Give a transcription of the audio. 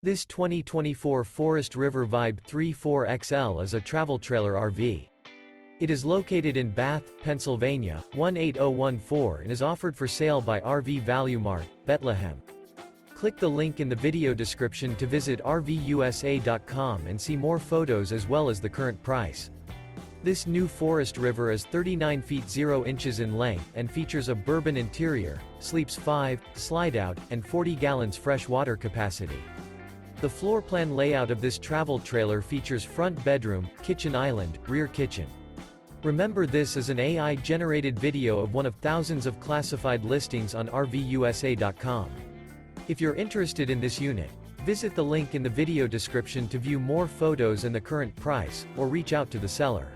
This 2024 Forest River Vibe 34XL is a travel trailer RV. It is located in Bath, Pennsylvania, 18014 and is offered for sale by RV Value Mart, Bethlehem. Click the link in the video description to visit RVUSA.com and see more photos as well as the current price. This new Forest River is 39 feet 0 inches in length and features a bourbon interior, sleeps 5, slide-out, and 40 gallons fresh water capacity. The floor plan layout of this travel trailer features front bedroom, kitchen island, rear kitchen. Remember, this is an AI-generated video of one of thousands of classified listings on RVUSA.com. If you're interested in this unit, visit the link in the video description to view more photos and the current price, or reach out to the seller.